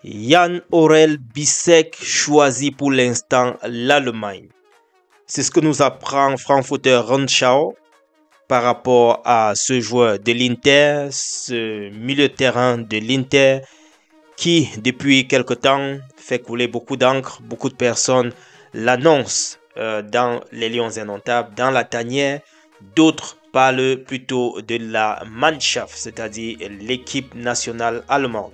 Jan Aurel Bissek choisit pour l'instant l'Allemagne. C'est ce que nous apprend Frankfurter Rundschau par rapport à ce joueur de l'Inter, ce milieu de terrain de l'Inter qui, depuis quelque temps, fait couler beaucoup d'encre. Beaucoup de personnes l'annoncent dans les Lions indomptables, dans la tanière. D'autres parlent plutôt de la Mannschaft, c'est-à-dire l'équipe nationale allemande.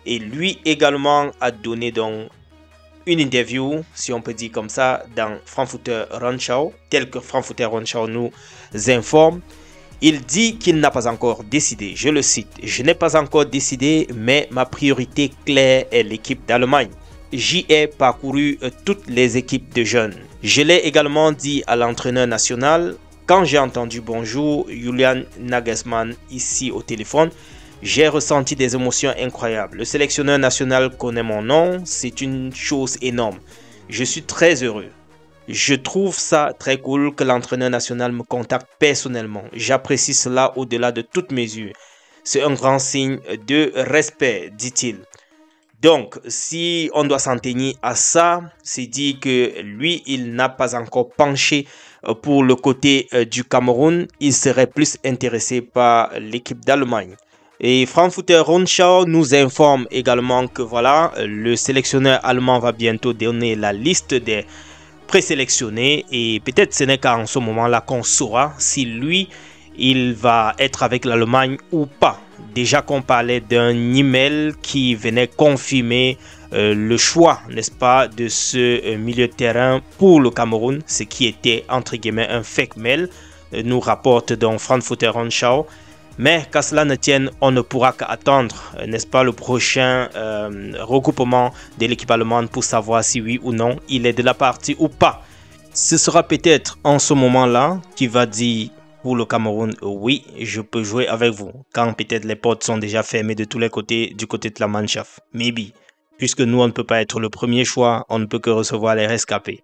Et lui également a donné donc une interview, si on peut dire comme ça, dans Frankfurter Rundschau, tel que Frankfurter Rundschau nous informe. Il dit qu'il n'a pas encore décidé, je le cite, « Je n'ai pas encore décidé, mais ma priorité claire est l'équipe d'Allemagne. J'y ai parcouru toutes les équipes de jeunes. Je l'ai également dit à l'entraîneur national. Quand j'ai entendu bonjour Julian Nagelsmann ici au téléphone, j'ai ressenti des émotions incroyables. Le sélectionneur national connaît mon nom, c'est une chose énorme. Je suis très heureux. Je trouve ça très cool que l'entraîneur national me contacte personnellement. J'apprécie cela au-delà de toute mesure. C'est un grand signe de respect, dit-il. Donc, si on doit s'en tenir à ça, c'est dit que lui, il n'a pas encore penché pour le côté du Cameroun. Il serait plus intéressé par l'équipe d'Allemagne. Et Frankfurter Rundschau nous informe également que voilà, le sélectionneur allemand va bientôt donner la liste des présélectionnés et peut-être ce n'est qu'en ce moment-là qu'on saura si lui, il va être avec l'Allemagne ou pas. Déjà qu'on parlait d'un email qui venait confirmer le choix, n'est-ce pas, de ce milieu de terrain pour le Cameroun, ce qui était entre guillemets un fake mail, nous rapporte donc Frankfurter Rundschau. Mais qu'à cela ne tienne, on ne pourra qu'attendre, n'est-ce pas, le prochain regroupement de l'équipe allemande pour savoir si oui ou non il est de la partie ou pas. Ce sera peut-être en ce moment-là qu'il va dire pour le Cameroun, oui, je peux jouer avec vous. Quand peut-être les portes sont déjà fermées de tous les côtés, du côté de la Mannschaft. Maybe. Puisque nous, on ne peut pas être le premier choix, on ne peut que recevoir les rescapés.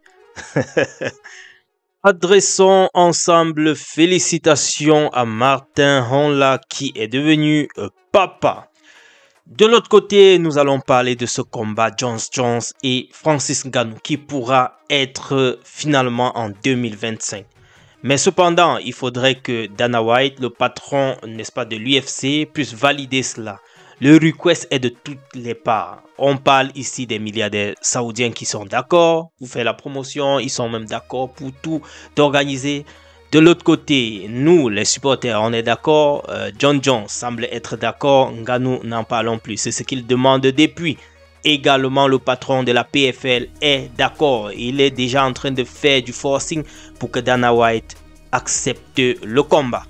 Adressons ensemble félicitations à Martin Honla qui est devenu papa. De l'autre côté, nous allons parler de ce combat Jones et Francis Ngannou qui pourra être finalement en 2025. Mais cependant, il faudrait que Dana White, le patron, n'est-ce pas, de l'UFC, puisse valider cela. Le request est de toutes les parts. On parle ici des milliardaires saoudiens qui sont d'accord pour faire la promotion. Ils sont même d'accord pour tout organiser. De l'autre côté, nous, les supporters, on est d'accord. John Jones semble être d'accord. Ngannou, n'en parlons plus. C'est ce qu'il demande depuis. Également, le patron de la PFL est d'accord. Il est déjà en train de faire du forcing pour que Dana White accepte le combat.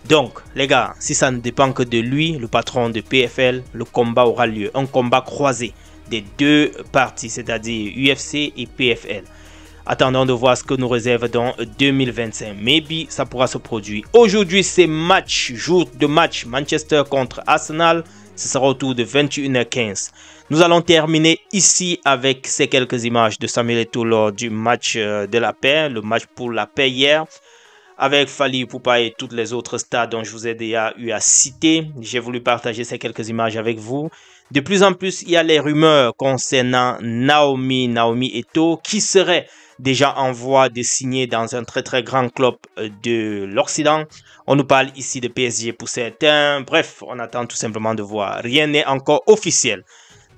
Donc, les gars, si ça ne dépend que de lui, le patron de PFL, le combat aura lieu. Un combat croisé des deux parties, c'est-à-dire UFC et PFL. Attendons de voir ce que nous réserve dans 2025. Maybe ça pourra se produire. Aujourd'hui, c'est jour de match. Manchester contre Arsenal. Ce sera autour de 21h15. Nous allons terminer ici avec ces quelques images de Samuel Eto'o lors du match de la paix, le match pour la paix hier. Avec Fally Ipupa et toutes les autres stars dont je vous ai déjà eu à citer. J'ai voulu partager ces quelques images avec vous. De plus en plus, il y a les rumeurs concernant Naomi Eto'o qui serait déjà en voie de signer dans un très grand club de l'Occident. On nous parle ici de PSG pour certains. Bref, on attend tout simplement de voir. Rien n'est encore officiel.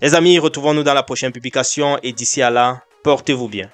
Les amis, retrouvons-nous dans la prochaine publication et d'ici à là, portez-vous bien.